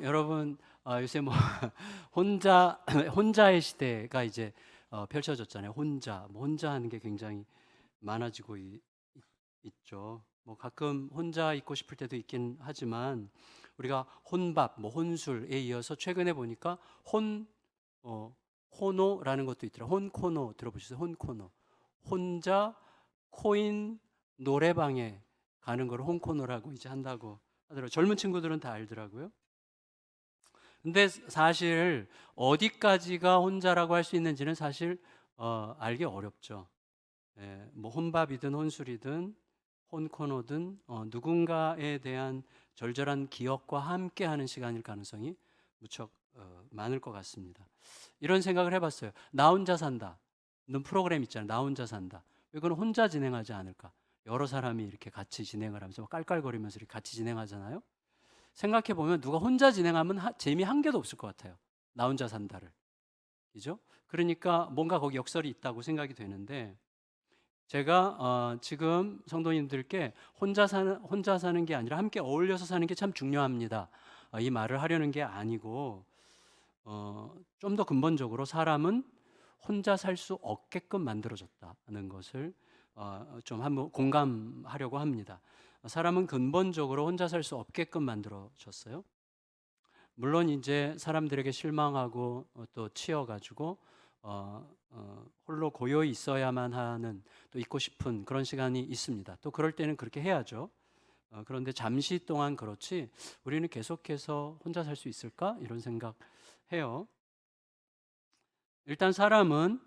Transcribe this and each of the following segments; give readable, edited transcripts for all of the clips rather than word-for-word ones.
여러분, 요새 뭐 혼자의 시대가 이제 펼쳐졌잖아요. 혼자 하는 게 굉장히 많아지고 있죠. 뭐 가끔 혼자 있고 싶을 때도 있긴 하지만 우리가 혼밥, 뭐 혼술에 이어서 최근에 보니까 혼 어, 코노라는 것도 있더라고요. 혼코노 들어보셨어요? 혼코노. 혼자 코인 노래방에 가는 걸 혼코노라고 이제 한다고 하더라고요. 젊은 친구들은 다 알더라고요. 근데 사실 어디까지가 혼자라고 할 수 있는지는 사실 알기 어렵죠. 뭐 혼밥이든 혼술이든 혼코노든 누군가에 대한 절절한 기억과 함께하는 시간일 가능성이 무척 많을 것 같습니다. 이런 생각을 해봤어요. 나 혼자 산다. 는 프로그램 있잖아요. 나 혼자 산다. 이건 혼자 진행하지 않을까? 여러 사람이 이렇게 같이 진행을 하면서 깔깔거리면서 이렇게 같이 진행하잖아요. 생각해 보면 누가 혼자 진행하면 재미 한 개도 없을 것 같아요. 나 혼자 산다를. 그죠? 그러니까 뭔가 거기 역설이 있다고 생각이 되는데 제가 지금 성도님들께 혼자 사는 게 아니라 함께 어울려서 사는 게 참 중요합니다. 이 말을 하려는 게 아니고 좀 더 근본적으로 사람은 혼자 살 수 없게끔 만들어졌다는 것을 좀 한번 공감하려고 합니다. 사람은 근본적으로 혼자 살 수 없게끔 만들어졌어요. 물론 이제 사람들에게 실망하고 또 치여가지고 홀로 고요히 있어야만 하는, 또 있고 싶은 그런 시간이 있습니다. 또 그럴 때는 그렇게 해야죠. 그런데 잠시 동안 그렇지 우리는 계속해서 혼자 살 수 있을까? 이런 생각 해요. 일단 사람은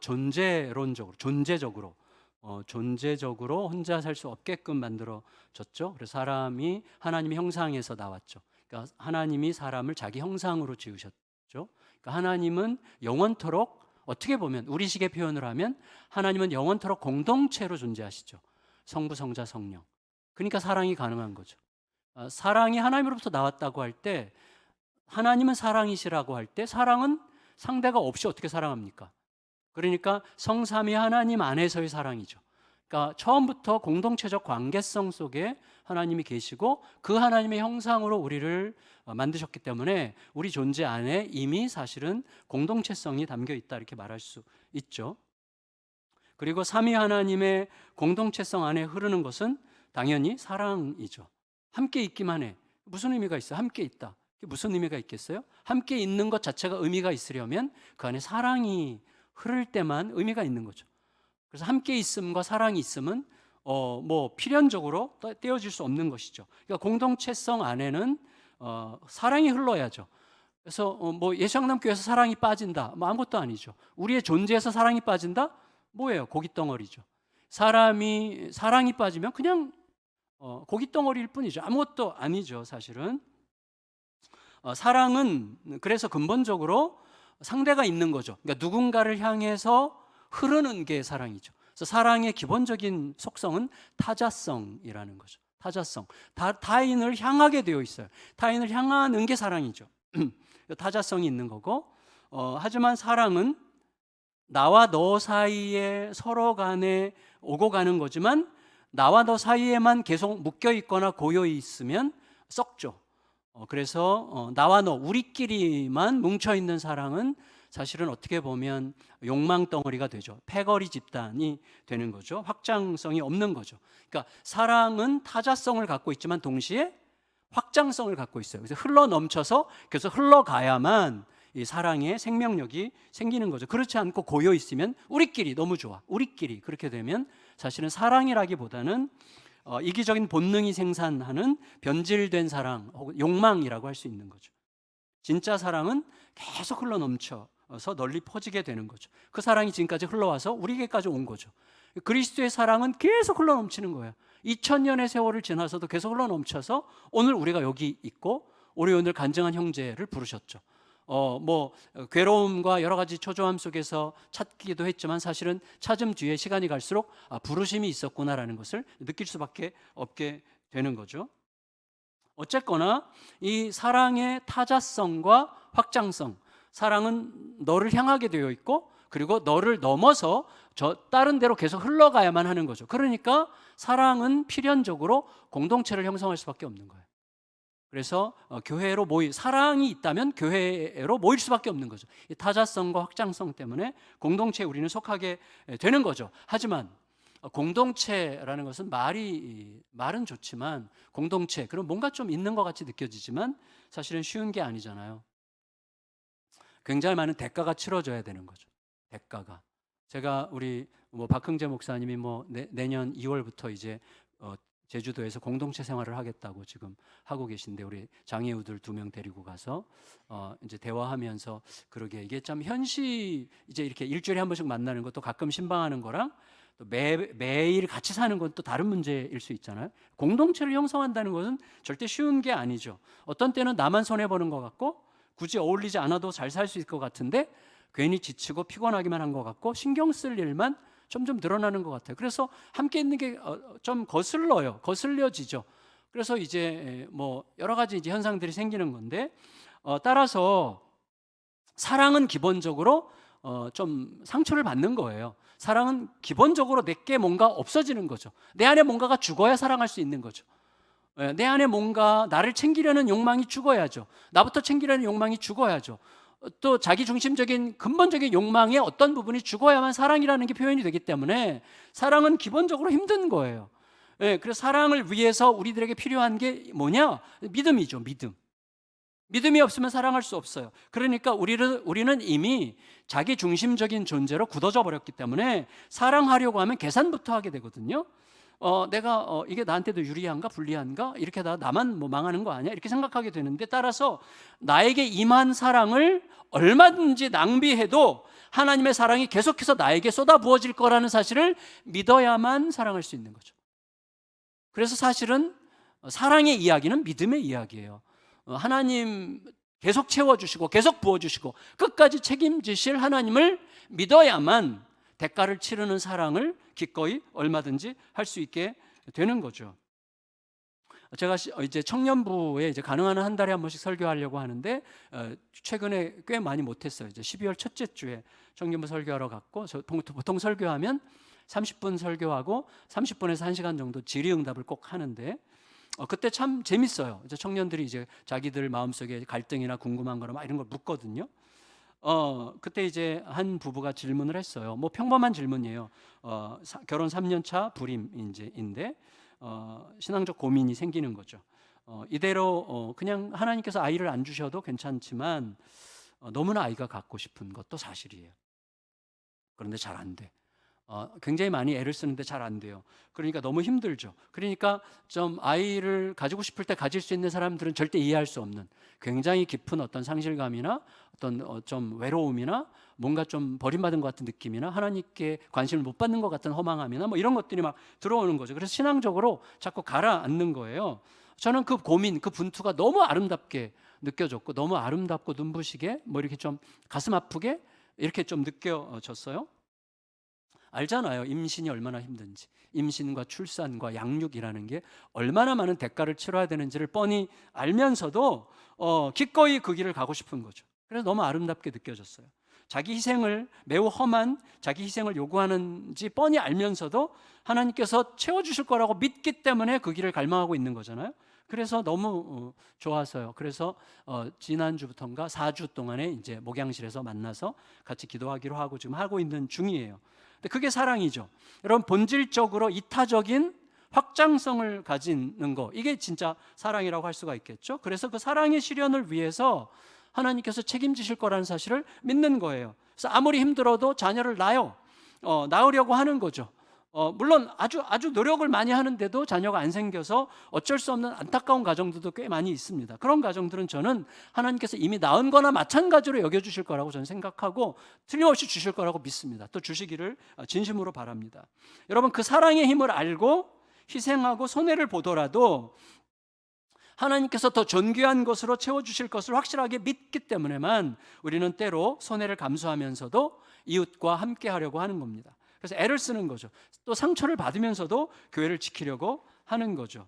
존재적으로 혼자 살 수 없게끔 만들어졌죠. 그래서 사람이 하나님의 형상에서 나왔죠. 그러니까 하나님이 사람을 자기 형상으로 지으셨죠. 그러니까 하나님은 영원토록, 어떻게 보면 우리식의 표현을 하면 하나님은 영원토록 공동체로 존재하시죠. 성부, 성자, 성령. 그러니까 사랑이 가능한 거죠. 사랑이 하나님으로부터 나왔다고 할 때, 하나님은 사랑이시라고 할 때 사랑은 상대가 없이 어떻게 사랑합니까? 그러니까 성삼위 하나님 안에서의 사랑이죠. 그러니까 처음부터 공동체적 관계성 속에 하나님이 계시고 그 하나님의 형상으로 우리를 만드셨기 때문에 우리 존재 안에 이미 사실은 공동체성이 담겨 있다, 이렇게 말할 수 있죠. 그리고 삼위 하나님의 공동체성 안에 흐르는 것은 당연히 사랑이죠. 함께 있기만 해. 무슨 의미가 있어요? 함께 있다. 무슨 의미가 있겠어요? 함께 있는 것 자체가 의미가 있으려면 그 안에 사랑이 흐를 때만 의미가 있는 거죠. 그래서 함께 있음과 사랑이 있음은 뭐 필연적으로 떼어질 수 없는 것이죠. 그러니까 공동체성 안에는 사랑이 흘러야죠. 그래서 뭐 예수양남교회에서 사랑이 빠진다, 뭐 아무것도 아니죠. 우리의 존재에서 사랑이 빠진다? 뭐예요? 고깃덩어리죠. 사랑이 빠지면 그냥 고깃덩어리일 뿐이죠. 아무것도 아니죠, 사실은. 사랑은 그래서 근본적으로 상대가 있는 거죠. 그러니까 누군가를 향해서 흐르는 게 사랑이죠. 그래서 사랑의 기본적인 속성은 타자성이라는 거죠. 타자성. 타인을 향하게 되어 있어요. 타인을 향하는 게 사랑이죠. 타자성이 있는 거고, 하지만 사랑은 나와 너 사이에 서로 간에 오고 가는 거지만 나와 너 사이에만 계속 묶여 있거나 고여 있으면 썩죠. 그래서 나와 너 우리끼리만 뭉쳐 있는 사랑은 사실은 어떻게 보면 욕망 덩어리가 되죠. 패거리 집단이 되는 거죠. 확장성이 없는 거죠. 그러니까 사랑은 타자성을 갖고 있지만 동시에 확장성을 갖고 있어요. 그래서 흘러 넘쳐서 계속 흘러가야만 이 사랑의 생명력이 생기는 거죠. 그렇지 않고 고여 있으면 우리끼리 너무 좋아, 우리끼리 그렇게 되면 사실은 사랑이라기보다는 이기적인 본능이 생산하는 변질된 사랑 혹은 욕망이라고 할 수 있는 거죠. 진짜 사랑은 계속 흘러 넘쳐서 널리 퍼지게 되는 거죠. 그 사랑이 지금까지 흘러와서 우리에게까지 온 거죠. 그리스도의 사랑은 계속 흘러 넘치는 거예요. 2000년의 세월을 지나서도 계속 흘러 넘쳐서 오늘 우리가 여기 있고 우리 오늘 간증한 형제를 부르셨죠. 괴로움과 여러 가지 초조함 속에서 찾기도 했지만 사실은 찾음 뒤에 시간이 갈수록 부르심이 있었구나라는 것을 느낄 수밖에 없게 되는 거죠. 어쨌거나 이 사랑의 타자성과 확장성, 사랑은 너를 향하게 되어 있고 그리고 너를 넘어서 다른 데로 계속 흘러가야만 하는 거죠. 그러니까 사랑은 필연적으로 공동체를 형성할 수밖에 없는 거예요. 그래서 교회로 사랑이 있다면 교회로 모일 수밖에 없는 거죠. 이 타자성과 확장성 때문에 공동체에 우리는 속하게 되는 거죠. 하지만 공동체라는 것은 말은 좋지만 공동체, 그럼 뭔가 좀 있는 것 같이 느껴지지만 사실은 쉬운 게 아니잖아요. 굉장히 많은 대가가 치러져야 되는 거죠. 대가가. 제가 우리 박흥재 목사님이 내년 2월부터 이제 제주도에서 공동체 생활을 하겠다고 지금 하고 계신데, 우리 장애우들 2명 데리고 가서 이제 대화하면서, 그러게 이게 참 이제 이렇게 일주일에 한 번씩 만나는 것도 가끔 신방하는 거랑 또 매일 같이 사는 건 또 다른 문제일 수 있잖아요. 공동체를 형성한다는 것은 절대 쉬운 게 아니죠. 어떤 때는 나만 손해보는 것 같고 굳이 어울리지 않아도 잘 살 수 있을 것 같은데 괜히 지치고 피곤하기만 한 것 같고 신경 쓸 일만 점점 늘어나는 것 같아요. 그래서 함께 있는 게 좀 거슬려지죠. 그래서 이제 여러 가지 이제 현상들이 생기는 건데, 따라서 사랑은 기본적으로 좀 상처를 받는 거예요. 사랑은 기본적으로 내게 뭔가 없어지는 거죠. 내 안에 뭔가가 죽어야 사랑할 수 있는 거죠. 내 안에 뭔가 나를 챙기려는 욕망이 죽어야죠. 나부터 챙기려는 욕망이 죽어야죠. 또 자기 중심적인 근본적인 욕망의 어떤 부분이 죽어야만 사랑이라는 게 표현이 되기 때문에 사랑은 기본적으로 힘든 거예요. 그래서 사랑을 위해서 우리들에게 필요한 게 뭐냐? 믿음이죠. 믿음이 없으면 사랑할 수 없어요. 그러니까 우리는 이미 자기 중심적인 존재로 굳어져 버렸기 때문에 사랑하려고 하면 계산부터 하게 되거든요. 내가 이게 나한테도 유리한가 불리한가, 이렇게 나만 망하는 거 아니야, 이렇게 생각하게 되는데, 따라서 나에게 임한 사랑을 얼마든지 낭비해도 하나님의 사랑이 계속해서 나에게 쏟아 부어질 거라는 사실을 믿어야만 사랑할 수 있는 거죠. 그래서 사실은 사랑의 이야기는 믿음의 이야기예요. 하나님 계속 채워주시고 계속 부어주시고 끝까지 책임지실 하나님을 믿어야만 대가를 치르는 사랑을 기꺼이 얼마든지 할 수 있게 되는 거죠. 제가 이제 청년부에 이제 가능한 한 달에 한 번씩 설교하려고 하는데, 최근에 꽤 많이 못했어요. 이제 12월 첫째 주에 청년부 설교하러 갔고, 보통 설교하면 30분 설교하고 30분에서 1시간 정도 질의응답을 꼭 하는데, 그때 참 재밌어요. 이제 청년들이 이제 자기들 마음속에 갈등이나 궁금한 거나 막 이런 걸 묻거든요. 그때 이제 한 부부가 질문을 했어요. 평범한 질문이에요. 결혼 3년 차 불임인데 신앙적 고민이 생기는 거죠. 이대로 그냥 하나님께서 아이를 안 주셔도 괜찮지만 너무나 아이가 갖고 싶은 것도 사실이에요. 그런데 잘 안 돼. 굉장히 많이 애를 쓰는데 잘 안 돼요. 그러니까 너무 힘들죠. 그러니까 좀 아이를 가지고 싶을 때 가질 수 있는 사람들은 절대 이해할 수 없는 굉장히 깊은 어떤 상실감이나 어떤 좀 외로움이나 뭔가 좀 버림받은 것 같은 느낌이나 하나님께 관심을 못 받는 것 같은 허망함이나 이런 것들이 막 들어오는 거죠. 그래서 신앙적으로 자꾸 가라앉는 거예요. 저는 그 고민, 그 분투가 너무 아름답게 느껴졌고, 너무 아름답고 눈부시게 이렇게 좀 가슴 아프게 이렇게 좀 느껴졌어요. 알잖아요. 임신이 얼마나 힘든지. 임신과 출산과 양육이라는 게 얼마나 많은 대가를 치러야 되는지를 뻔히 알면서도 기꺼이 그 길을 가고 싶은 거죠. 그래서 너무 아름답게 느껴졌어요. 자기 희생을, 매우 험한 자기 희생을 요구하는지 뻔히 알면서도 하나님께서 채워주실 거라고 믿기 때문에 그 길을 갈망하고 있는 거잖아요. 그래서 너무 좋아서요. 그래서 지난주부터인가 4주 동안에 이제 목양실에서 만나서 같이 기도하기로 하고 지금 하고 있는 중이에요. 근데 그게 사랑이죠. 여러분, 본질적으로 이타적인 확장성을 가지는 거, 이게 진짜 사랑이라고 할 수가 있겠죠. 그래서 그 사랑의 실현을 위해서 하나님께서 책임지실 거라는 사실을 믿는 거예요. 그래서 아무리 힘들어도 자녀를 낳으려고 하는 거죠. 물론 아주 노력을 많이 하는데도 자녀가 안 생겨서 어쩔 수 없는 안타까운 가정들도 꽤 많이 있습니다. 그런 가정들은 저는 하나님께서 이미 낳은 거나 마찬가지로 여겨주실 거라고 저는 생각하고 틀림없이 주실 거라고 믿습니다. 또 주시기를 진심으로 바랍니다. 여러분, 그 사랑의 힘을 알고 희생하고 손해를 보더라도 하나님께서 더 존귀한 것으로 채워주실 것을 확실하게 믿기 때문에만 우리는 때로 손해를 감수하면서도 이웃과 함께 하려고 하는 겁니다. 그래서 애를 쓰는 거죠. 또 상처를 받으면서도 교회를 지키려고 하는 거죠.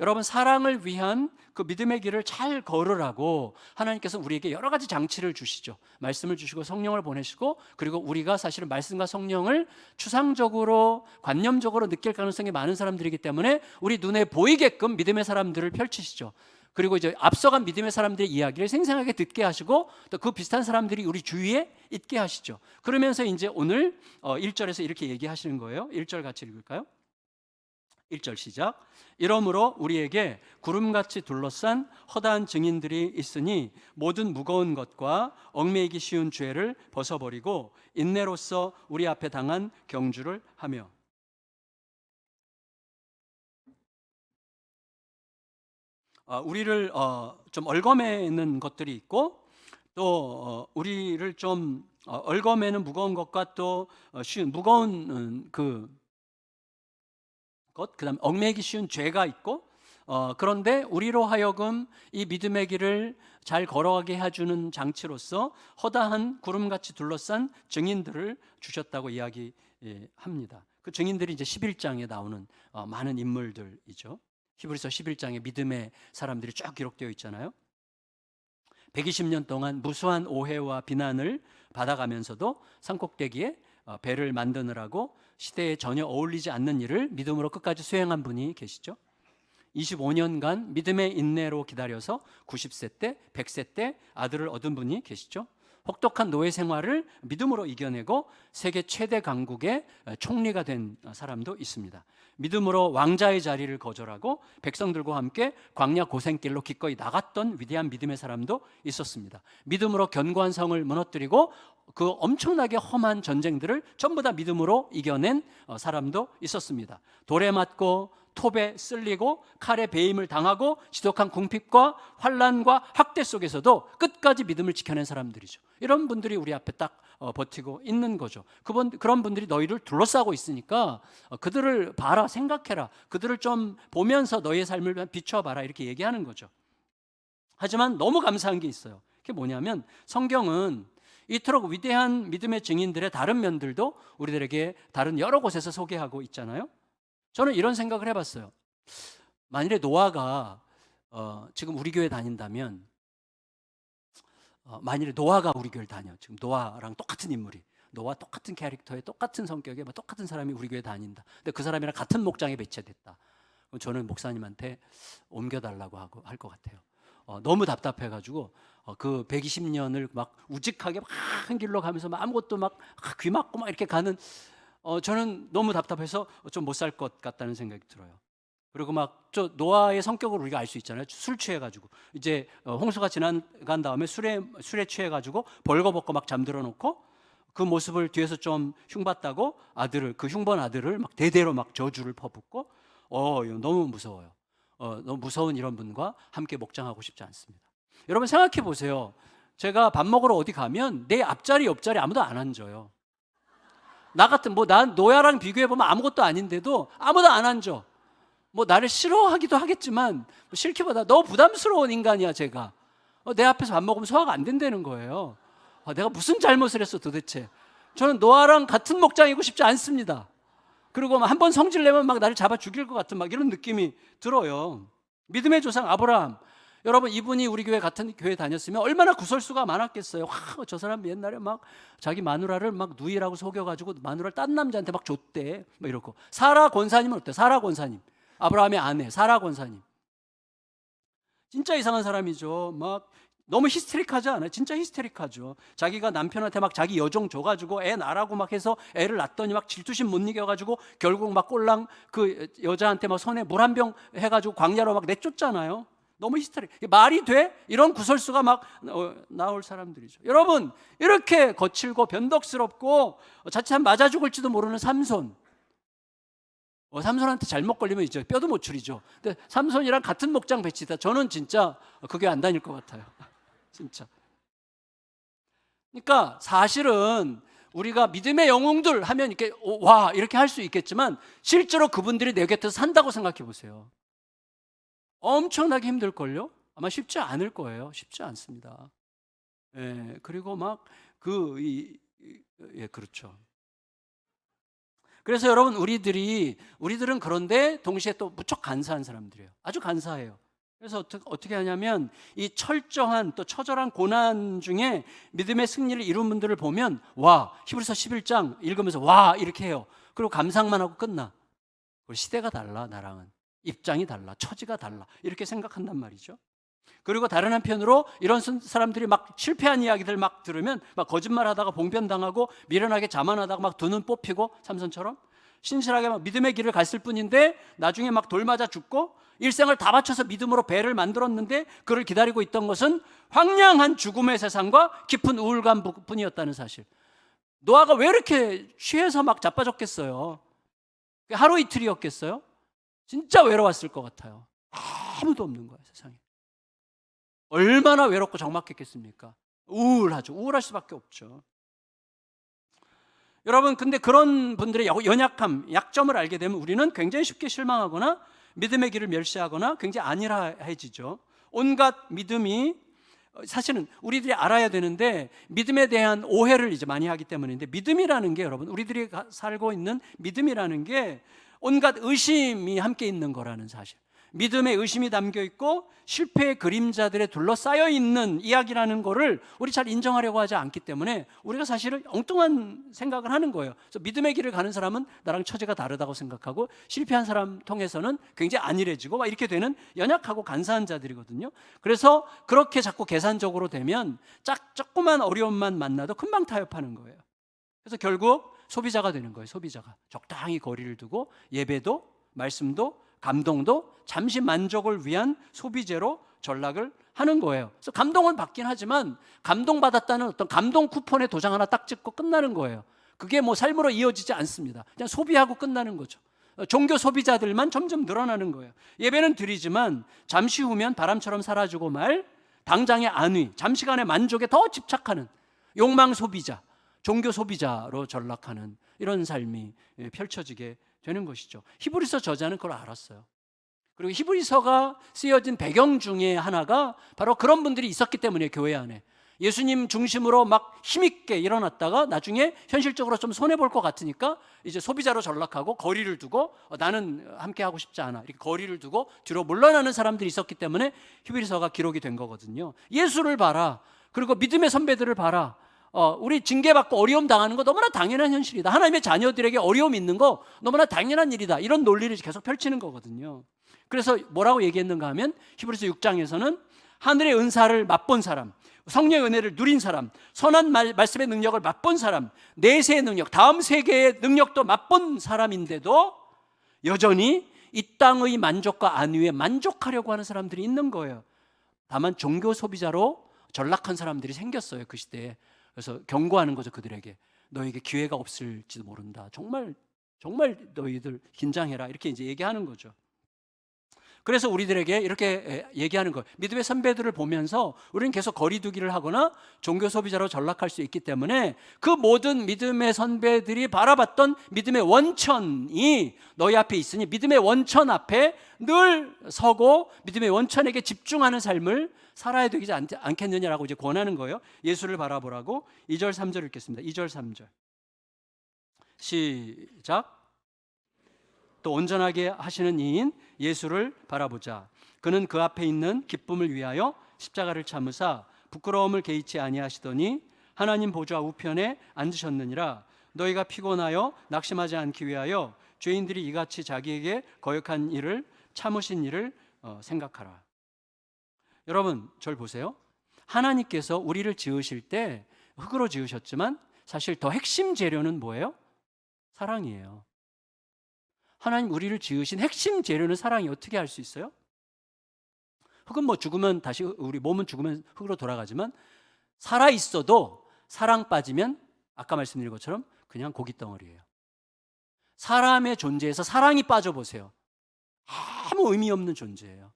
여러분, 사랑을 위한 그 믿음의 길을 잘 걸으라고 하나님께서 우리에게 여러 가지 장치를 주시죠. 말씀을 주시고 성령을 보내시고, 그리고 우리가 사실은 말씀과 성령을 추상적으로 관념적으로 느낄 가능성이 많은 사람들이기 때문에 우리 눈에 보이게끔 믿음의 사람들을 펼치시죠. 그리고 이제 앞서간 믿음의 사람들의 이야기를 생생하게 듣게 하시고 또 그 비슷한 사람들이 우리 주위에 있게 하시죠. 그러면서 이제 오늘 1절에서 이렇게 얘기하시는 거예요. 1절 같이 읽을까요? 1절 시작. 이러므로 우리에게 구름같이 둘러싼 허다한 증인들이 있으니 모든 무거운 것과 얽매이기 쉬운 죄를 벗어버리고 인내로써 우리 앞에 당한 경주를 하며. 우리를 좀 얽어매는 것들이 있고 또 우리를 좀 얽어매는 무거운 것과 또 쉬운 무거운 그다음 얽매이기 쉬운 죄가 있고 그런데 우리로 하여금 이 믿음의 길을 잘 걸어가게 해주는 장치로서 허다한 구름같이 둘러싼 증인들을 주셨다고 이야기합니다. 그 증인들이 이제 11장에 나오는 많은 인물들이죠. 히브리서 11장에 믿음의 사람들이 쭉 기록되어 있잖아요. 120년 동안 무수한 오해와 비난을 받아가면서도 산꼭대기에 배를 만드느라고 시대에 전혀 어울리지 않는 일을 믿음으로 끝까지 수행한 분이 계시죠. 25년간 믿음의 인내로 기다려서 90세 때, 100세 때 아들을 얻은 분이 계시죠. 혹독한 노예 생활을 믿음으로 이겨내고 세계 최대 강국의 총리가 된 사람도 있습니다. 믿음으로 왕자의 자리를 거절하고 백성들과 함께 광야 고생길로 기꺼이 나갔던 위대한 믿음의 사람도 있었습니다. 믿음으로 견고한 성을 무너뜨리고 그 엄청나게 험한 전쟁들을 전부 다 믿음으로 이겨낸 사람도 있었습니다. 돌에 맞고 톱에 쓸리고 칼에 배임을 당하고 지독한 궁핍과 환난과 학대 속에서도 끝까지 믿음을 지켜낸 사람들이죠. 이런 분들이 우리 앞에 딱 버티고 있는 거죠. 그런 분들이 너희를 둘러싸고 있으니까 그들을 봐라, 생각해라. 그들을 좀 보면서 너희의 삶을 비춰봐라 이렇게 얘기하는 거죠. 하지만 너무 감사한 게 있어요. 그게 뭐냐면 성경은 이토록 위대한 믿음의 증인들의 다른 면들도 우리들에게 다른 여러 곳에서 소개하고 있잖아요. 저는 이런 생각을 해봤어요. 만일에 노아가 지금 우리 교회 다닌다면 만일에 노아가 우리 교회를 다녀, 지금 노아랑 똑같은 인물이, 노아 똑같은 캐릭터에 똑같은 성격에 똑같은 사람이 우리 교회 다닌다. 근데 그 사람이랑 같은 목장에 배치됐다. 그럼 저는 목사님한테 옮겨달라고 하고 할 것 같아요. 너무 답답해가지고 그 120년을 막 우직하게 막 한 길로 가면서 막 아무것도 막 귀 막고 막 이렇게 가는 저는 너무 답답해서 좀 못 살 것 같다는 생각이 들어요. 그리고 막 저 노아의 성격을 우리가 알 수 있잖아요. 술 취해가지고 이제 홍수가 지나간 다음에 술에 취해가지고 벌거벗고 막 잠들어 놓고 그 모습을 뒤에서 좀 흉봤다고 그 흉본 아들을 막 대대로 막 저주를 퍼붓고 이거 너무 무서워요. 너무 무서운 이런 분과 함께 목장하고 싶지 않습니다. 여러분 생각해 보세요. 제가 밥 먹으러 어디 가면 내 앞자리 옆자리 아무도 안 앉아요. 나 같은 난 노아랑 비교해 보면 아무것도 아닌데도 아무도 안 앉아. 나를 싫어하기도 하겠지만 싫기보다 너무 부담스러운 인간이야 제가. 내 앞에서 밥 먹으면 소화가 안 된다는 거예요. 내가 무슨 잘못을 했어 도대체. 저는 노아랑 같은 목장이고 싶지 않습니다. 그리고 한 번 성질내면 막 나를 잡아 죽일 것 같은 막 이런 느낌이 들어요. 믿음의 조상 아브라함, 여러분 이분이 우리 교회 같은 교회 다녔으면 얼마나 구설수가 많았겠어요. 저 사람 옛날에 막 자기 마누라를 막 누이라고 속여가지고 마누라를 딴 남자한테 막 줬대 막 이러고. 사라 권사님은 어때? 사라 권사님, 아브라함의 아내 사라 권사님 진짜 이상한 사람이죠. 막 너무 히스테릭하지 않아요? 진짜 히스테릭하죠. 자기가 남편한테 막 자기 여종 줘가지고 애 낳으라고 막 해서 애를 낳더니 막 질투심 못 이겨가지고 결국 막 꼴랑 그 여자한테 막 손에 물 한 병 해가지고 광야로 막 내쫓잖아요. 너무 히스테릭. 말이 돼? 이런 구설수가 막 나올 사람들이죠. 여러분 이렇게 거칠고 변덕스럽고 자칫 맞아 죽을지도 모르는 삼손. 삼손한테 잘못 걸리면 이제 뼈도 못 추리죠. 근데 삼손이랑 같은 목장 배치다. 저는 진짜 그게 안 다닐 것 같아요. 진짜. 그러니까 사실은 우리가 믿음의 영웅들 하면 이렇게 와 이렇게 할 수 있겠지만 실제로 그분들이 내 곁에서 산다고 생각해 보세요. 엄청나게 힘들걸요? 아마 쉽지 않을 거예요. 쉽지 않습니다. 그리고 막 그렇죠. 그래서 여러분 우리들은 그런데 동시에 또 무척 간사한 사람들이에요. 아주 간사해요. 그래서 어떻게 하냐면 이 철저한 또 처절한 고난 중에 믿음의 승리를 이룬 분들을 보면 와 히브리서 11장 읽으면서 와 이렇게 해요. 그리고 감상만 하고 끝나. 시대가 달라 나랑은. 입장이 달라 처지가 달라 이렇게 생각한단 말이죠. 그리고 다른 한편으로 이런 사람들이 막 실패한 이야기들 막 들으면 막 거짓말하다가 봉변당하고 미련하게 자만하다가 막 두 눈 뽑히고, 삼손처럼 신실하게 막 믿음의 길을 갔을 뿐인데 나중에 막 돌 맞아 죽고, 일생을 다 바쳐서 믿음으로 배를 만들었는데 그를 기다리고 있던 것은 황량한 죽음의 세상과 깊은 우울감 뿐이었다는 사실. 노아가 왜 이렇게 취해서 막 자빠졌겠어요? 하루 이틀이었겠어요? 진짜 외로웠을 것 같아요. 아무도 없는 거예요, 세상에. 얼마나 외롭고 적막했겠습니까? 우울하죠. 우울할 수밖에 없죠. 여러분, 근데 그런 분들의 연약함, 약점을 알게 되면 우리는 굉장히 쉽게 실망하거나 믿음의 길을 멸시하거나 굉장히 안일해지죠. 온갖 믿음이, 사실은 우리들이 알아야 되는데 믿음에 대한 오해를 이제 많이 하기 때문인데, 믿음이라는 게, 여러분, 우리들이 살고 있는 믿음이라는 게 온갖 의심이 함께 있는 거라는 사실. 믿음에 의심이 담겨 있고 실패의 그림자들에 둘러싸여 있는 이야기라는 거를 우리 잘 인정하려고 하지 않기 때문에 우리가 사실은 엉뚱한 생각을 하는 거예요. 그래서 믿음의 길을 가는 사람은 나랑 처지가 다르다고 생각하고, 실패한 사람 통해서는 굉장히 안일해지고 막 이렇게 되는 연약하고 간사한 자들이거든요. 그래서 그렇게 자꾸 계산적으로 되면 조그만 어려움만 만나도 금방 타협하는 거예요. 그래서 결국 소비자가 되는 거예요. 소비자가 적당히 거리를 두고 예배도 말씀도 감동도 잠시 만족을 위한 소비재로 전락을 하는 거예요. 그래서 감동은 받긴 하지만 감동받았다는 어떤 감동 쿠폰에 도장 하나 딱 찍고 끝나는 거예요. 그게 뭐 삶으로 이어지지 않습니다. 그냥 소비하고 끝나는 거죠. 종교 소비자들만 점점 늘어나는 거예요. 예배는 드리지만 잠시 후면 바람처럼 사라지고 말 당장의 안위, 잠시간의 만족에 더 집착하는 욕망 소비자, 종교 소비자로 전락하는 이런 삶이 펼쳐지게 되는 것이죠. 히브리서 저자는 그걸 알았어요. 그리고 히브리서가 쓰여진 배경 중에 하나가 바로 그런 분들이 있었기 때문에, 교회 안에 예수님 중심으로 막 힘있게 일어났다가 나중에 현실적으로 좀 손해볼 것 같으니까 이제 소비자로 전락하고 거리를 두고 나는 함께 하고 싶지 않아, 이렇게 거리를 두고 뒤로 물러나는 사람들이 있었기 때문에 히브리서가 기록이 된 거거든요. 예수를 봐라, 그리고 믿음의 선배들을 봐라. 우리 징계받고 어려움 당하는 거 너무나 당연한 현실이다. 하나님의 자녀들에게 어려움 있는 거 너무나 당연한 일이다. 이런 논리를 계속 펼치는 거거든요. 그래서 뭐라고 얘기했는가 하면 히브리서 6장에서는 하늘의 은사를 맛본 사람, 성령의 은혜를 누린 사람, 선한 말씀의 능력을 맛본 사람, 내세의 능력, 다음 세계의 능력도 맛본 사람인데도 여전히 이 땅의 만족과 안위에 만족하려고 하는 사람들이 있는 거예요. 다만 종교 소비자로 전락한 사람들이 생겼어요, 그 시대에. 그래서 경고하는 거죠, 그들에게. 너에게 기회가 없을지도 모른다. 정말 너희들 긴장해라. 이렇게 이제 얘기하는 거죠. 그래서 우리들에게 이렇게 얘기하는 거예요. 믿음의 선배들을 보면서 우리는 계속 거리두기를 하거나 종교 소비자로 전락할 수 있기 때문에 그 모든 믿음의 선배들이 바라봤던 믿음의 원천이 너희 앞에 있으니 믿음의 원천 앞에 늘 서고 믿음의 원천에게 집중하는 삶을 살아야 되지 않겠느냐라고 이제 권하는 거예요. 예수를 바라보라고. 2절 3절 읽겠습니다. 2절 3절 시작. 또 온전하게 하시는 이인 예수를 바라보자. 그는 그 앞에 있는 기쁨을 위하여 십자가를 참으사 부끄러움을 개의치 아니하시더니 하나님 보좌 우편에 앉으셨느니라. 너희가 피곤하여 낙심하지 않기 위하여 죄인들이 이같이 자기에게 거역한 일을 참으신 일을 생각하라. 여러분, 절 보세요. 하나님께서 우리를 지으실 때 흙으로 지으셨지만 사실 더 핵심 재료는 뭐예요? 사랑이에요. 하나님 우리를 지으신 핵심 재료는 사랑이. 어떻게 할 수 있어요? 흙은 뭐 죽으면 다시, 우리 몸은 죽으면 흙으로 돌아가지만 살아 있어도 사랑 빠지면 아까 말씀드린 것처럼 그냥 고깃덩어리예요. 사람의 존재에서 사랑이 빠져보세요. 아무 의미 없는 존재예요.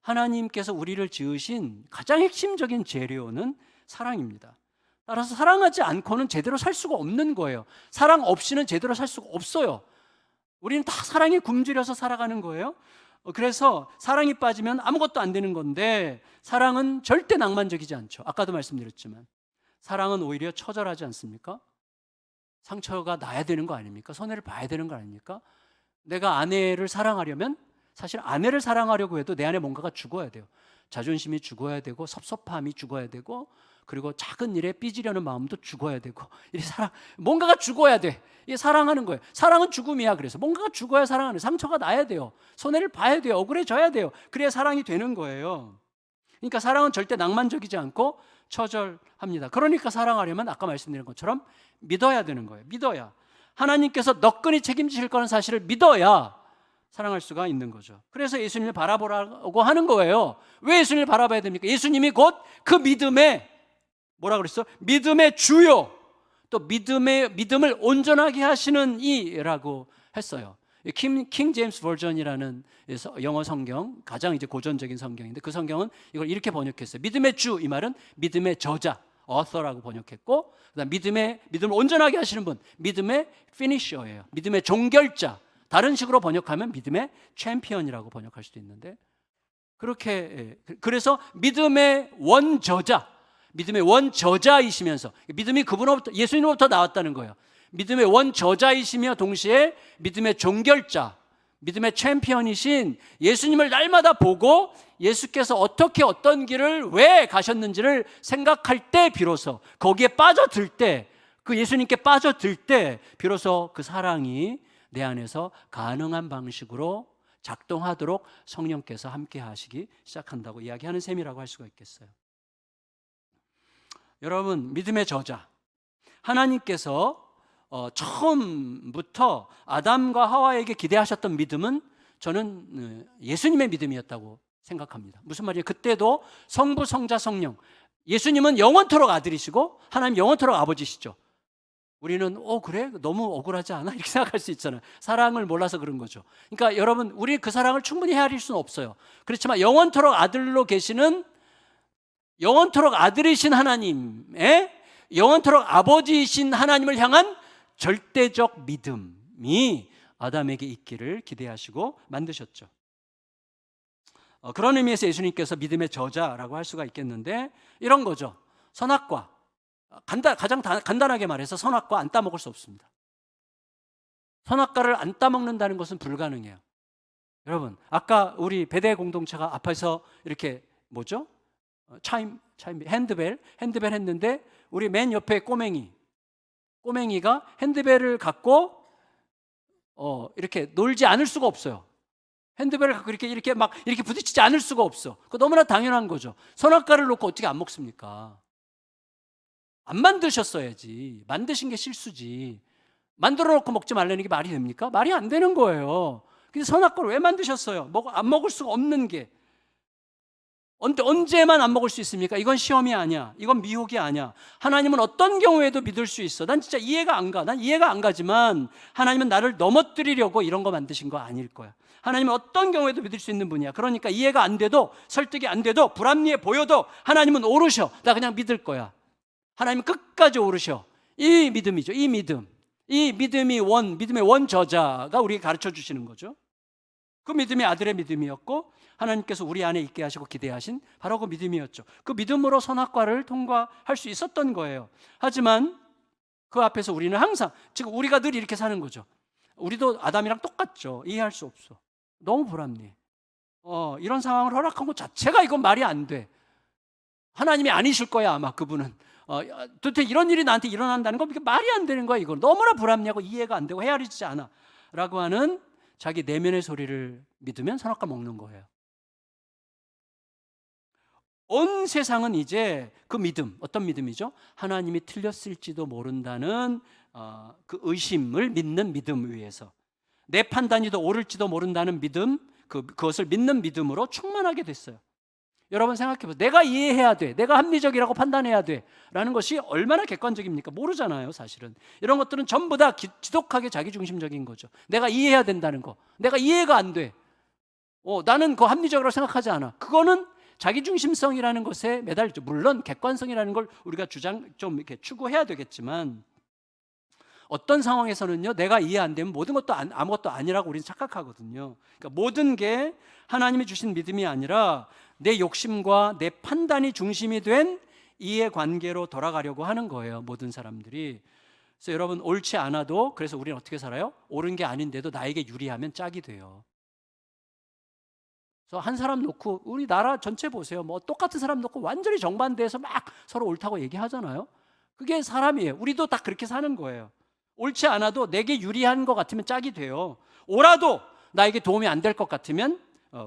하나님께서 우리를 지으신 가장 핵심적인 재료는 사랑입니다. 따라서 사랑하지 않고는 제대로 살 수가 없는 거예요. 사랑 없이는 제대로 살 수가 없어요. 우리는 다 사랑에 굶주려서 살아가는 거예요. 그래서 사랑이 빠지면 아무것도 안 되는 건데, 사랑은 절대 낭만적이지 않죠. 아까도 말씀드렸지만 사랑은 오히려 처절하지 않습니까? 상처가 나야 되는 거 아닙니까? 손해를 봐야 되는 거 아닙니까? 내가 아내를 사랑하려면, 사실 아내를 사랑하려고 해도 내 안에 뭔가가 죽어야 돼요. 자존심이 죽어야 되고, 섭섭함이 죽어야 되고, 그리고 작은 일에 삐지려는 마음도 죽어야 되고, 뭔가가 죽어야 돼. 이게 사랑하는 거예요. 사랑은 죽음이야. 그래서 뭔가가 죽어야 사랑하는 거예요. 상처가 나야 돼요. 손해를 봐야 돼요. 억울해져야 돼요. 그래야 사랑이 되는 거예요. 그러니까 사랑은 절대 낭만적이지 않고 처절합니다. 그러니까 사랑하려면 아까 말씀드린 것처럼 믿어야 되는 거예요. 믿어야. 하나님께서 너끈히 책임지실 거라는 사실을 믿어야 사랑할 수가 있는 거죠. 그래서 예수님을 바라보라고 하는 거예요. 왜 예수님을 바라봐야 됩니까? 예수님이 곧 그 믿음의 뭐라 그랬어? 믿음의 주요, 또 믿음을 온전하게 하시는 이라고 했어요. 킹 제임스 버전이라는 영어 성경, 가장 이제 고전적인 성경인데 그 성경은 이걸 이렇게 번역했어요. 믿음의 주, 이 말은 믿음의 저자, author라고 번역했고, 그다음 믿음을 온전하게 하시는 분, 믿음의 finisher예요. 믿음의 종결자. 다른 식으로 번역하면 믿음의 챔피언이라고 번역할 수도 있는데, 그렇게, 그래서 믿음의 원저자이시면서 믿음이 그분으로부터, 예수님으로부터 나왔다는 거예요. 믿음의 원저자이시며 동시에 믿음의 종결자, 믿음의 챔피언이신 예수님을 날마다 보고 예수께서 어떻게 어떤 길을 왜 가셨는지를 생각할 때 비로소, 거기에 빠져들 때, 그 예수님께 빠져들 때 비로소 그 사랑이 내 안에서 가능한 방식으로 작동하도록 성령께서 함께 하시기 시작한다고 이야기하는 셈이라고 할 수가 있겠어요. 여러분, 믿음의 저자, 하나님께서 처음부터 아담과 하와에게 기대하셨던 믿음은 저는 예수님의 믿음이었다고 생각합니다. 무슨 말이에요? 그때도 성부, 성자, 성령, 예수님은 영원토록 아들이시고 하나님 영원토록 아버지시죠. 우리는 그래? 너무 억울하지 않아? 이렇게 생각할 수 있잖아요. 사랑을 몰라서 그런 거죠. 그러니까 여러분, 우리 그 사랑을 충분히 헤아릴 수는 없어요. 그렇지만 영원토록 아들로 계시는, 영원토록 아들이신 하나님의, 영원토록 아버지이신 하나님을 향한 절대적 믿음이 아담에게 있기를 기대하시고 만드셨죠. 그런 의미에서 예수님께서 믿음의 저자라고 할 수가 있겠는데, 이런 거죠. 선악과, 가장 간단하게 말해서 선악과 안 따먹을 수 없습니다. 선악과를 안 따먹는다는 것은 불가능해요. 여러분, 아까 우리 배대 공동체가 앞에서 이렇게 뭐죠? 핸드벨 했는데 우리 맨 옆에 꼬맹이가 핸드벨을 갖고 이렇게 놀지 않을 수가 없어요. 핸드벨을 갖고 이렇게 막 이렇게 부딪히지 않을 수가 없어. 그거 너무나 당연한 거죠. 선악과를 놓고 어떻게 안 먹습니까? 안 만드셨어야지. 만드신 게 실수지. 만들어 놓고 먹지 말라는 게 말이 됩니까? 말이 안 되는 거예요. 근데 선악과를 왜 만드셨어요? 안 먹을 수가 없는 게. 언제만 안 먹을 수 있습니까? 이건 시험이 아니야. 이건 미혹이 아니야. 하나님은 어떤 경우에도 믿을 수 있어. 난 진짜 이해가 안 가. 난 이해가 안 가지만 하나님은 나를 넘어뜨리려고 이런 거 만드신 거 아닐 거야. 하나님은 어떤 경우에도 믿을 수 있는 분이야. 그러니까 이해가 안 돼도, 설득이 안 돼도, 불합리해 보여도 하나님은 오르셔. 나 그냥 믿을 거야. 하나님은 끝까지 오르셔. 이 믿음이죠. 이 믿음. 이 믿음의 원저자가 우리에게 가르쳐 주시는 거죠. 그 믿음이 아들의 믿음이었고 하나님께서 우리 안에 있게 하시고 기대하신 바로 그 믿음이었죠. 그 믿음으로 선악과를 통과할 수 있었던 거예요. 하지만 그 앞에서 우리는 항상, 지금 우리가 늘 이렇게 사는 거죠. 우리도 아담이랑 똑같죠. 이해할 수 없어. 너무 불합리해. 이런 상황을 허락한 것 자체가 이건 말이 안 돼. 하나님이 아니실 거야 아마 그분은. 도대체 이런 일이 나한테 일어난다는 건 말이 안 되는 거야. 이건 너무나 불합리하고 이해가 안 되고 헤아리지 않아 라고 하는 자기 내면의 소리를 믿으면 선악과 먹는 거예요. 온 세상은 이제 그 믿음, 어떤 믿음이죠? 하나님이 틀렸을지도 모른다는 그 의심을 믿는 믿음 위에서, 내 판단이 더 옳을지도 모른다는 믿음, 그것을 믿는 믿음으로 충만하게 됐어요. 여러분 생각해보세요. 내가 이해해야 돼, 내가 합리적이라고 판단해야 돼 라는 것이 얼마나 객관적입니까? 모르잖아요 사실은. 이런 것들은 전부 다 지독하게 자기중심적인 거죠. 내가 이해해야 된다는 거, 내가 이해가 안 돼, 나는 그거 합리적이라고 생각하지 않아. 그거는 자기중심성이라는 것에 매달리죠. 물론 객관성이라는 걸 우리가 좀 이렇게 추구해야 되겠지만, 어떤 상황에서는요, 내가 이해 안 되면 모든 것도 아무것도 아니라고 우리는 착각하거든요. 그러니까 모든 게 하나님이 주신 믿음이 아니라 내 욕심과 내 판단이 중심이 된 이해관계로 돌아가려고 하는 거예요, 모든 사람들이. 그래서 여러분, 옳지 않아도, 그래서 우리는 어떻게 살아요? 옳은 게 아닌데도 나에게 유리하면 짝이 돼요. 그래서 한 사람 놓고 우리 나라 전체 보세요. 똑같은 사람 놓고 완전히 정반대해서 막 서로 옳다고 얘기하잖아요. 그게 사람이에요. 우리도 다 그렇게 사는 거예요. 옳지 않아도 내게 유리한 것 같으면 짝이 돼요. 옳아도 나에게 도움이 안 될 것 같으면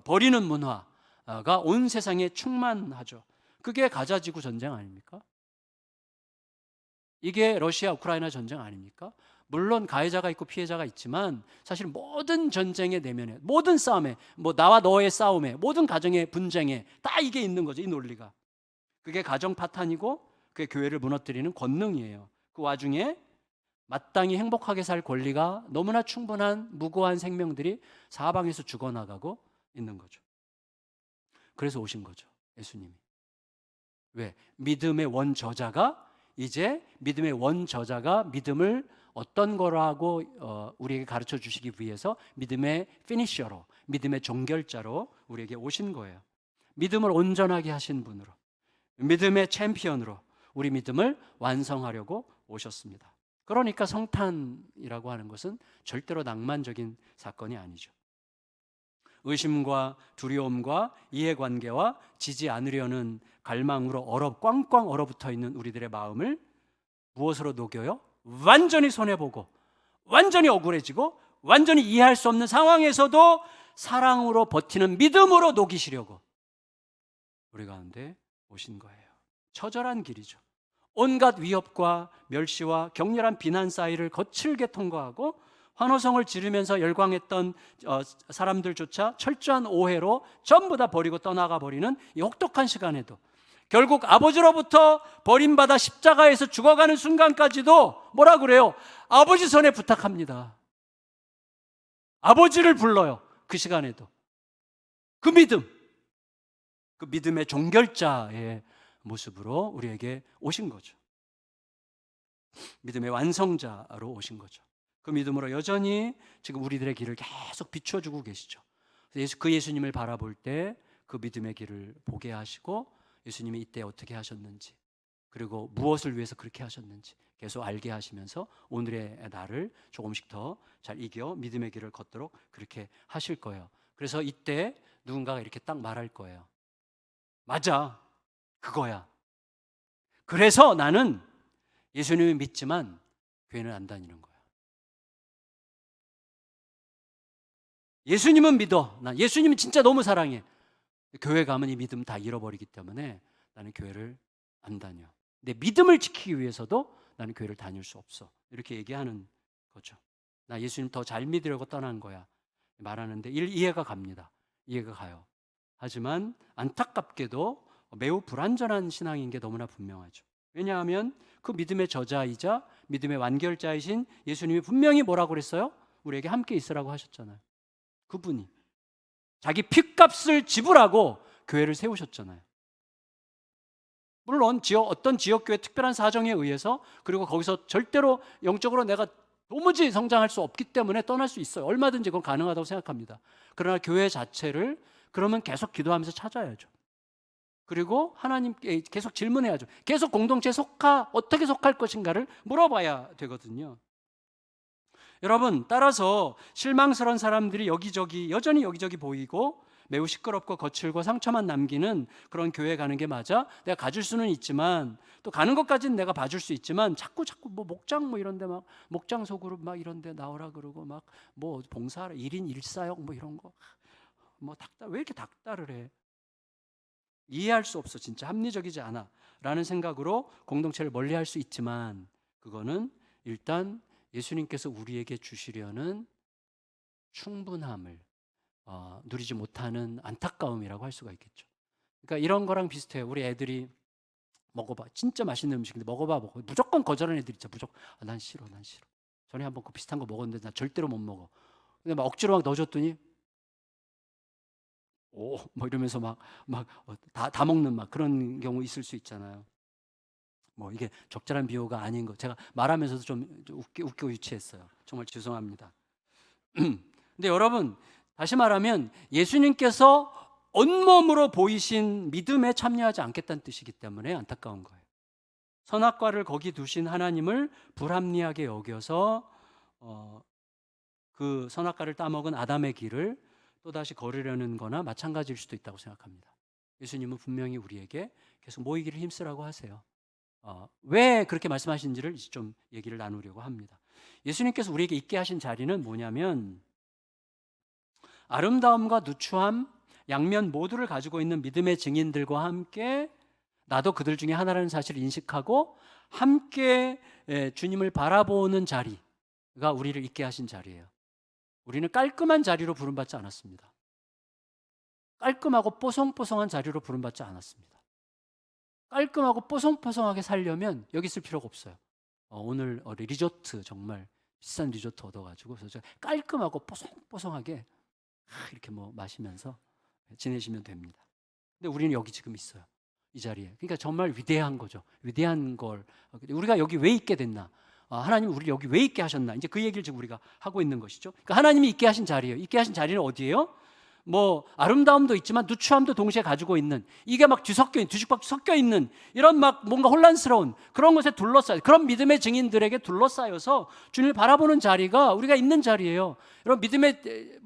버리는 문화, 온 세상에 충만하죠. 그게 가자지구 전쟁 아닙니까? 이게 러시아 우크라이나 전쟁 아닙니까? 물론 가해자가 있고 피해자가 있지만 사실 모든 전쟁의 내면에, 모든 싸움에, 뭐 나와 너의 싸움에, 모든 가정의 분쟁에 다 이게 있는 거죠. 이 논리가. 그게 가정 파탄이고 그게 교회를 무너뜨리는 권능이에요. 그 와중에 마땅히 행복하게 살 권리가 너무나 충분한 무고한 생명들이 사방에서 죽어나가고 있는 거죠. 그래서 오신 거죠, 예수님이. 왜? 믿음의 원저자가 이제 믿음의 원저자가 믿음을 어떤 거라고 우리에게 가르쳐 주시기 위해서 믿음의 피니셔로, 믿음의 종결자로 우리에게 오신 거예요. 믿음을 온전하게 하신 분으로, 믿음의 챔피언으로 우리 믿음을 완성하려고 오셨습니다. 그러니까 성탄이라고 하는 것은 절대로 낭만적인 사건이 아니죠. 의심과 두려움과 이해관계와 지지 않으려는 갈망으로 꽝꽝 얼어붙어 있는 우리들의 마음을 무엇으로 녹여요? 완전히 손해보고 완전히 억울해지고 완전히 이해할 수 없는 상황에서도 사랑으로 버티는 믿음으로 녹이시려고 우리 가운데 오신 거예요. 처절한 길이죠. 온갖 위협과 멸시와 격렬한 비난 사이를 거칠게 통과하고 환호성을 지르면서 열광했던 사람들조차 철저한 오해로 전부 다 버리고 떠나가 버리는 이 혹독한 시간에도 결국 아버지로부터 버림받아 십자가에서 죽어가는 순간까지도 뭐라 그래요? 아버지 손에 부탁합니다. 아버지를 불러요. 그 시간에도. 그 믿음, 그 믿음의 종결자의 모습으로 우리에게 오신 거죠. 믿음의 완성자로 오신 거죠. 그 믿음으로 여전히 지금 우리들의 길을 계속 비춰주고 계시죠. 그 예수님을 바라볼 때 그 믿음의 길을 보게 하시고 예수님이 이때 어떻게 하셨는지 그리고 무엇을 위해서 그렇게 하셨는지 계속 알게 하시면서 오늘의 나를 조금씩 더 잘 이겨 믿음의 길을 걷도록 그렇게 하실 거예요. 그래서 이때 누군가가 이렇게 딱 말할 거예요. 맞아, 그거야. 그래서 나는 예수님을 믿지만 교회는 안 다니는 거야. 예수님은 믿어. 난 예수님은 진짜 너무 사랑해. 교회 가면 이 믿음 다 잃어버리기 때문에 나는 교회를 안 다녀. 내 믿음을 지키기 위해서도 나는 교회를 다닐 수 없어. 이렇게 얘기하는 거죠. 나 예수님 더 잘 믿으려고 떠난 거야. 말하는데 이해가 갑니다. 이해가 가요. 하지만 안타깝게도 매우 불완전한 신앙인 게 너무나 분명하죠. 왜냐하면 그 믿음의 저자이자 믿음의 완결자이신 예수님이 분명히 뭐라고 그랬어요? 우리에게 함께 있으라고 하셨잖아요. 그분이 자기 핏값을 지불하고 교회를 세우셨잖아요. 물론 어떤 지역교회 특별한 사정에 의해서 그리고 거기서 절대로 영적으로 내가 도무지 성장할 수 없기 때문에 떠날 수 있어요. 얼마든지 그건 가능하다고 생각합니다. 그러나 교회 자체를 그러면 계속 기도하면서 찾아야죠. 그리고 하나님께 계속 질문해야죠. 계속 공동체에 어떻게 속할 것인가를 물어봐야 되거든요. 여러분, 따라서 실망스러운 사람들이 여전히 여기저기 보이고 매우 시끄럽고 거칠고 상처만 남기는 그런 교회 가는 게 맞아? 내가 가줄 수는 있지만 또 가는 것까지는 내가 봐줄 수 있지만 자꾸 뭐 목장 뭐 이런데 막 목장 소그룹 막 이런데 나오라 그러고 막 뭐 봉사하라 1인 1사역 뭐 이런 거 뭐 왜 이렇게 닥달을 해? 이해할 수 없어. 진짜 합리적이지 않아 라는 생각으로 공동체를 멀리할 수 있지만 그거는 일단 예수님께서 우리에게 주시려는 충분함을 누리지 못하는 안타까움이라고 할 수가 있겠죠. 그러니까 이런 거랑 비슷해요. 우리 애들이 먹어봐. 진짜 맛있는 음식인데 먹어봐. 무조건 거절하는 애들 있죠. 무조건 난 싫어. 전에 한번 그 비슷한 거 먹었는데 나 절대로 못 먹어. 근데 막 억지로 막 넣어줬더니 뭐 이러면서 다 먹는 막 그런 경우 있을 수 있잖아요. 뭐 이게 적절한 비유가 아닌 거 제가 말하면서도 좀 웃겨 유치했어요. 정말 죄송합니다. 근데 여러분 다시 말하면 예수님께서 온몸으로 보이신 믿음에 참여하지 않겠다는 뜻이기 때문에 안타까운 거예요. 선악과를 거기 두신 하나님을 불합리하게 여겨서 그 선악과를 따먹은 아담의 길을 또다시 걸으려는 거나 마찬가지일 수도 있다고 생각합니다. 예수님은 분명히 우리에게 계속 모이기를 힘쓰라고 하세요. 왜 그렇게 말씀하신지를 좀 얘기를 나누려고 합니다. 예수님께서 우리에게 있게 하신 자리는 뭐냐면 아름다움과 누추함, 양면 모두를 가지고 있는 믿음의 증인들과 함께 나도 그들 중에 하나라는 사실을 인식하고 함께 주님을 바라보는 자리가 우리를 있게 하신 자리예요. 우리는 깔끔한 자리로 부름받지 않았습니다. 깔끔하고 뽀송뽀송한 자리로 부름받지 않았습니다. 깔끔하고 뽀송뽀송하게 살려면 여기 있을 필요가 없어요. 오늘 리조트 정말 비싼 리조트 얻어가지고 그래서 깔끔하고 뽀송뽀송하게 이렇게 뭐 마시면서 지내시면 됩니다. 근데 우리는 여기 지금 있어요. 이 자리에. 그러니까 정말 위대한 거죠. 위대한 걸. 우리가 여기 왜 있게 됐나? 하나님이 우리를 여기 왜 있게 하셨나? 이제 그 얘기를 지금 우리가 하고 있는 것이죠. 그러니까 하나님이 있게 하신 자리예요. 있게 하신 자리는 어디예요? 뭐 아름다움도 있지만 누추함도 동시에 가지고 있는, 이게 막 뒤죽박죽 섞여 있는 이런 막 뭔가 혼란스러운 그런 것에 둘러싸여, 그런 믿음의 증인들에게 둘러싸여서 주님을 바라보는 자리가 우리가 있는 자리예요. 여러분,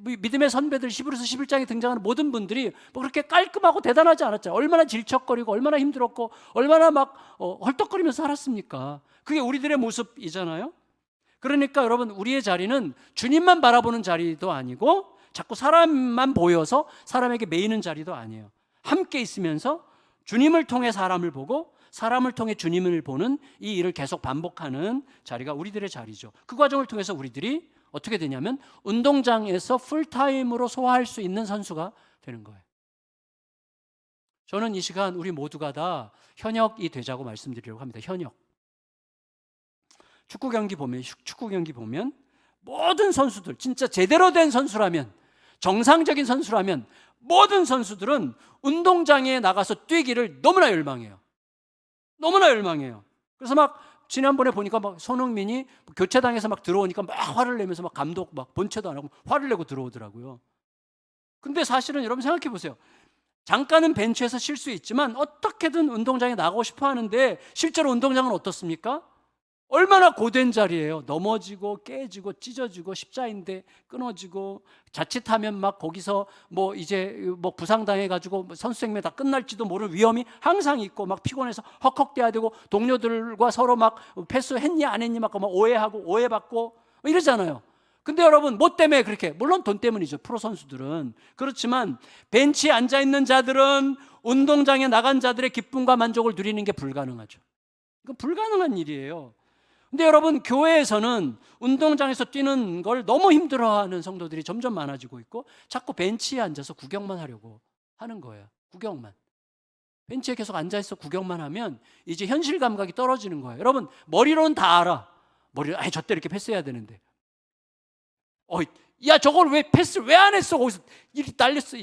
믿음의 선배들, 히브리서 11장에 등장하는 모든 분들이 뭐 그렇게 깔끔하고 대단하지 않았잖아요. 얼마나 질척거리고 얼마나 힘들었고 얼마나 막 헐떡거리면서 살았습니까? 그게 우리들의 모습이잖아요. 그러니까 여러분, 우리의 자리는 주님만 바라보는 자리도 아니고 자꾸 사람만 보여서 사람에게 매이는 자리도 아니에요. 함께 있으면서 주님을 통해 사람을 보고 사람을 통해 주님을 보는 이 일을 계속 반복하는 자리가 우리들의 자리죠. 그 과정을 통해서 우리들이 어떻게 되냐면 운동장에서 풀타임으로 소화할 수 있는 선수가 되는 거예요. 저는 이 시간 우리 모두가 다 현역이 되자고 말씀드리려고 합니다. 현역. 축구 경기 보면 모든 선수들, 진짜 제대로 된 선수라면, 정상적인 선수라면 모든 선수들은 운동장에 나가서 뛰기를 너무나 열망해요. 너무나 열망해요. 그래서 막 지난번에 보니까 막 손흥민이 교체당해서 막 들어오니까 막 화를 내면서 막 감독 막 본체도 안 하고 화를 내고 들어오더라고요. 근데 사실은 여러분 생각해 보세요. 잠깐은 벤치에서 쉴 수 있지만 어떻게든 운동장에 나가고 싶어 하는데 실제로 운동장은 어떻습니까? 얼마나 고된 자리예요. 넘어지고 깨지고 찢어지고 십자인대 끊어지고 자칫하면 막 거기서 뭐 이제 뭐 부상당해가지고 선수 생명 다 끝날지도 모르는 위험이 항상 있고 막 피곤해서 헉헉대야 되고 동료들과 서로 막 패스했니 안 했니 막 오해하고 오해받고 이러잖아요. 근데 여러분, 뭐 때문에 그렇게? 물론 돈 때문이죠. 프로 선수들은. 그렇지만 벤치에 앉아있는 자들은 운동장에 나간 자들의 기쁨과 만족을 누리는 게 불가능하죠. 이건 불가능한 일이에요. 근데 여러분, 교회에서는 운동장에서 뛰는 걸 너무 힘들어하는 성도들이 점점 많아지고 있고 자꾸 벤치에 앉아서 구경만 하려고 하는 거예요. 구경만. 벤치에 계속 앉아있어 구경만 하면 이제 현실 감각이 떨어지는 거예요. 여러분, 머리로는 다 알아. 저때 이렇게 패스해야 되는데. 야, 저걸 왜 패스를 왜 안 했어? 거기서 이렇게 날렸어.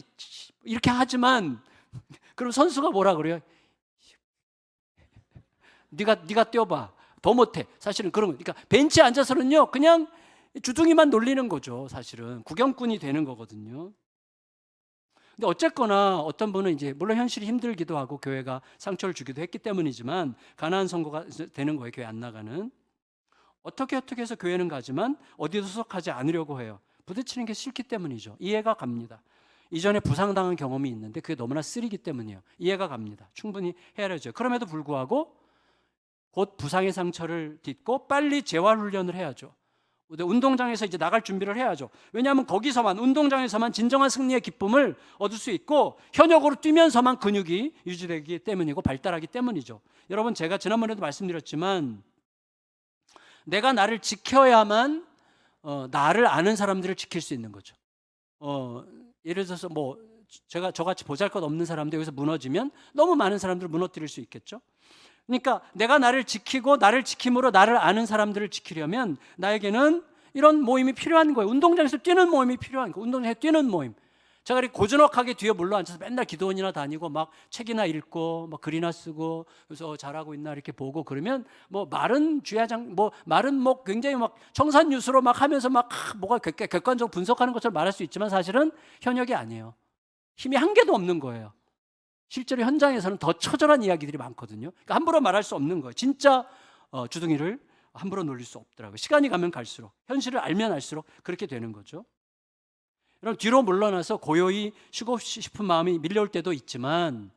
이렇게 하지만 그럼 선수가 뭐라 그래요? 네가 뛰어봐. 더 못해. 사실은 그런 거. 그러니까 벤치에 앉아서는요, 그냥 주둥이만 놀리는 거죠. 사실은 구경꾼이 되는 거거든요. 근데 어쨌거나 어떤 분은 이제 물론 현실이 힘들기도 하고 교회가 상처를 주기도 했기 때문이지만 가난한 선거가 되는 거예요. 교회 안 나가는. 어떻게 해서 교회는 가지만 어디도 소속하지 않으려고 해요. 부딪히는 게 싫기 때문이죠. 이해가 갑니다. 이전에 부상당한 경험이 있는데 그게 너무나 쓰리기 때문이에요. 이해가 갑니다. 충분히 헤아려져요. 그럼에도 불구하고 곧 부상의 상처를 딛고 빨리 재활훈련을 해야죠. 운동장에서 이제 나갈 준비를 해야죠. 왜냐하면 거기서만, 운동장에서만 진정한 승리의 기쁨을 얻을 수 있고 현역으로 뛰면서만 근육이 유지되기 때문이고 발달하기 때문이죠. 여러분, 제가 지난번에도 말씀드렸지만 내가 나를 지켜야만 나를 아는 사람들을 지킬 수 있는 거죠. 예를 들어서 뭐 제가 저같이 보잘것없는 사람들 여기서 무너지면 너무 많은 사람들을 무너뜨릴 수 있겠죠. 그러니까 내가 나를 지키고 나를 지킴으로 나를 아는 사람들을 지키려면 나에게는 이런 모임이 필요한 거예요. 운동장에서 뛰는 모임이 필요한 거예요. 운동장에서 뛰는 모임. 제가 이렇게 고즈넉하게 뒤에 물러앉아서 맨날 기도원이나 다니고 막 책이나 읽고 막 글이나 쓰고 그래서 잘하고 있나 이렇게 보고 그러면 뭐 말은 쥐야장 뭐 말은 뭐 굉장히 막 청산유수로 막 하면서 막 뭐가 객관적으로 분석하는 것처럼 말할 수 있지만 사실은 현역이 아니에요. 힘이 한 개도 없는 거예요. 실제로 현장에서는 더 처절한 이야기들이 많거든요. 그러니까 함부로 말할 수 없는 거예요. 진짜 주둥이를 함부로 놀릴 수 없더라고요. 시간이 가면 갈수록, 현실을 알면 알수록 그렇게 되는 거죠. 여러분, 뒤로 물러나서 고요히 쉬고 싶은 마음이 밀려올 때도 있지만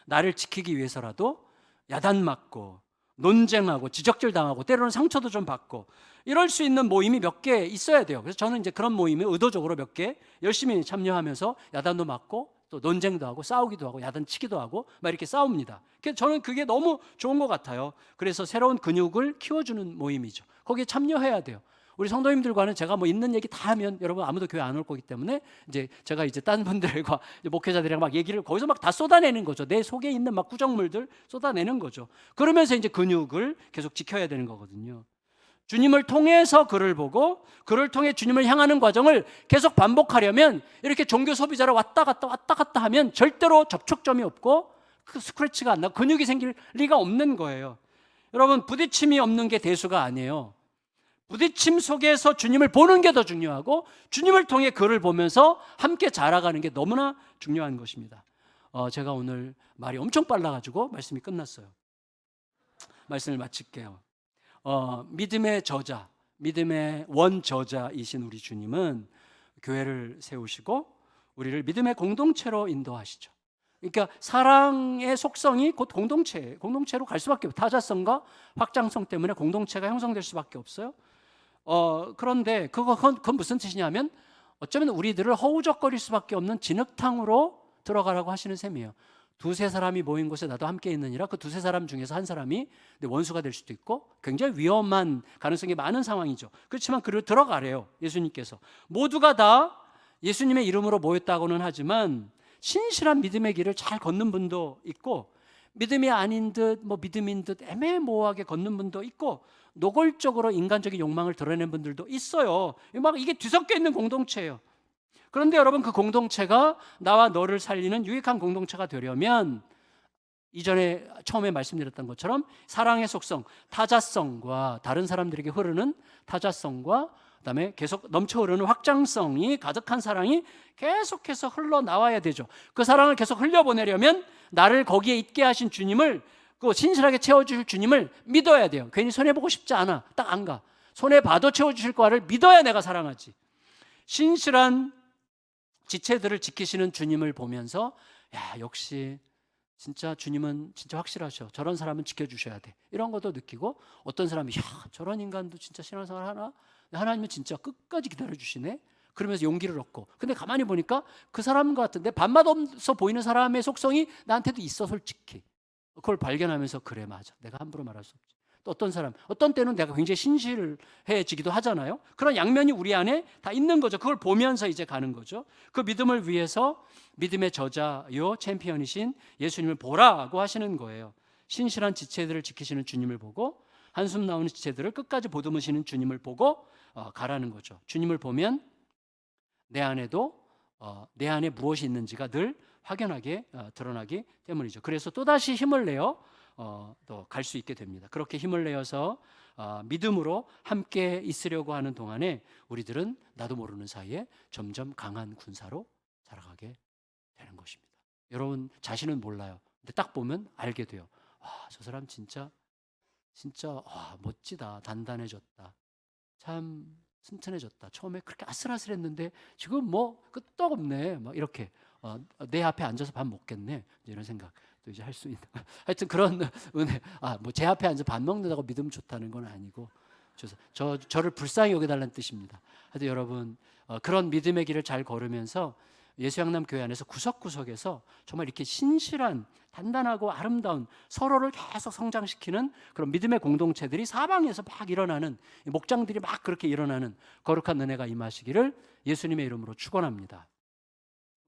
나를 지키기 위해서라도 야단 맞고 논쟁하고 지적질 당하고 때로는 상처도 좀 받고 이럴 수 있는 모임이 몇 개 있어야 돼요. 그래서 저는 이제 그런 모임에 의도적으로 몇 개 열심히 참여하면서 야단도 맞고 또 논쟁도 하고 싸우기도 하고 야단치기도 하고 막 이렇게 싸웁니다. 그래서 저는 그게 너무 좋은 것 같아요. 그래서 새로운 근육을 키워주는 모임이죠. 거기에 참여해야 돼요. 우리 성도님들과는 제가 뭐 있는 얘기 다 하면 여러분 아무도 교회 안 올 거기 때문에 이제 제가 이제 딴 분들과 목회자들이랑 막 얘기를 거기서 막 다 쏟아내는 거죠. 내 속에 있는 막 구정물들 쏟아내는 거죠. 그러면서 이제 근육을 계속 지켜야 되는 거거든요. 주님을 통해서 그를 보고 그를 통해 주님을 향하는 과정을 계속 반복하려면 이렇게 종교 소비자로 왔다 갔다 하면 절대로 접촉점이 없고 그 스크래치가 안 나고 근육이 생길 리가 없는 거예요. 여러분 부딪힘이 없는 게 대수가 아니에요. 부딪힘 속에서 주님을 보는 게 더 중요하고 주님을 통해 그를 보면서 함께 자라가는 게 너무나 중요한 것입니다. 제가 오늘 말이 엄청 빨라가지고 말씀이 끝났어요. 말씀을 마칠게요. 믿음의 저자, 믿음의 원저자이신 우리 주님은 교회를 세우시고 우리를 믿음의 공동체로 인도하시죠. 그러니까 사랑의 속성이 곧 공동체로 갈 수밖에 없어요. 타자성과 확장성 때문에 공동체가 형성될 수밖에 없어요. 그런데 그건 무슨 뜻이냐면 어쩌면 우리들을 허우적거릴 수밖에 없는 진흙탕으로 들어가라고 하시는 셈이에요. 두세 사람이 모인 곳에 나도 함께 있느니라. 그 두세 사람 중에서 한 사람이 원수가 될 수도 있고 굉장히 위험한 가능성이 많은 상황이죠. 그렇지만 그를 들어가래요. 예수님께서. 모두가 다 예수님의 이름으로 모였다고는 하지만 신실한 믿음의 길을 잘 걷는 분도 있고 믿음이 아닌 듯 믿음인 듯 애매모호하게 걷는 분도 있고 노골적으로 인간적인 욕망을 드러내는 분들도 있어요. 막 이게 뒤섞여 있는 공동체예요. 그런데 여러분 그 공동체가 나와 너를 살리는 유익한 공동체가 되려면 이전에 처음에 말씀드렸던 것처럼 사랑의 속성, 타자성과 다른 사람들에게 흐르는 타자성과 그다음에 계속 넘쳐 흐르는 확장성이 가득한 사랑이 계속해서 흘러나와야 되죠. 그 사랑을 계속 흘려보내려면 나를 거기에 있게 하신 주님을 그 신실하게 채워주실 주님을 믿어야 돼요. 괜히 손해보고 싶지 않아. 딱 안 가. 손해봐도 채워주실 거를 믿어야 내가 사랑하지. 신실한 지체들을 지키시는 주님을 보면서 역시 진짜 주님은 진짜 확실하셔. 저런 사람은 지켜주셔야 돼. 이런 것도 느끼고 어떤 사람이 저런 인간도 진짜 신앙생활 하나? 하나님은 진짜 끝까지 기다려주시네. 그러면서 용기를 얻고 근데 가만히 보니까 그 사람 같은데 밥맛 없어 보이는 사람의 속성이 나한테도 있어 솔직히. 그걸 발견하면서 그래 맞아. 내가 함부로 말할 수 없지. 또 어떤 사람, 어떤 때는 내가 굉장히 신실해지기도 하잖아요. 그런 양면이 우리 안에 다 있는 거죠. 그걸 보면서 이제 가는 거죠. 그 믿음을 위해서 믿음의 저자요 챔피언이신 예수님을 보라고 하시는 거예요. 신실한 지체들을 지키시는 주님을 보고 한숨 나오는 지체들을 끝까지 보듬으시는 주님을 보고 가라는 거죠. 주님을 보면 내 안에도 내 안에 무엇이 있는지가 늘 확연하게 드러나기 때문이죠. 그래서 또다시 힘을 내어 또 갈 수 있게 됩니다. 그렇게 힘을 내어서 믿음으로 함께 있으려고 하는 동안에 우리들은 나도 모르는 사이에 점점 강한 군사로 자라가게 되는 것입니다. 여러분 자신은 몰라요. 근데 딱 보면 알게 돼요. 저 사람 진짜 멋지다. 단단해졌다. 참 튼튼해졌다. 처음에 그렇게 아슬아슬했는데 지금 뭐 끄떡없네. 막 이렇게 내 앞에 앉아서 밥 먹겠네. 이런 생각 또 이제 할 수 있는. 하여튼 그런 은혜. 뭐 제 앞에 앉아 밥 먹는다고 믿으면 좋다는 건 아니고 저를 불쌍히 여겨달라는 뜻입니다. 하여튼 여러분 그런 믿음의 길을 잘 걸으면서 예수양남 교회 안에서 구석구석에서 정말 이렇게 신실한 단단하고 아름다운 서로를 계속 성장시키는 그런 믿음의 공동체들이 사방에서 막 일어나는 목장들이 막 그렇게 일어나는 거룩한 은혜가 임하시기를 예수님의 이름으로 축원합니다.